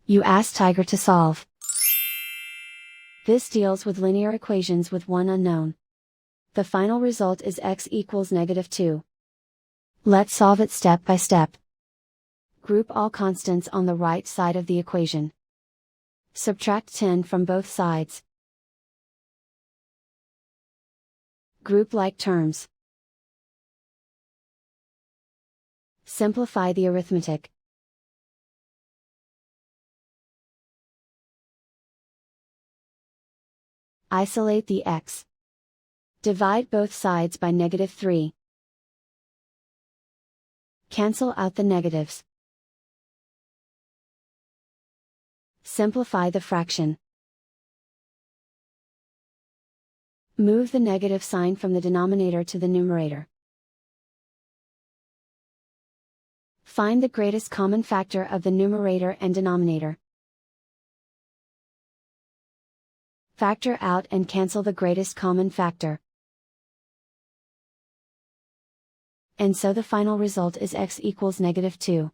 You ask Tiger to solve. This deals with linear equations with one unknown. The final result is x equals -2. Let's solve it step by step. Group all constants on the right side of the equation. Subtract 10 from both sides. Group like terms. Simplify the arithmetic. Isolate the x. Divide both sides by -3. Cancel out the negatives. Simplify the fraction. Move the negative sign from the denominator to the numerator. Find the greatest common factor of the numerator and denominator. Factor out and cancel the greatest common factor. And so the final result is x equals -2.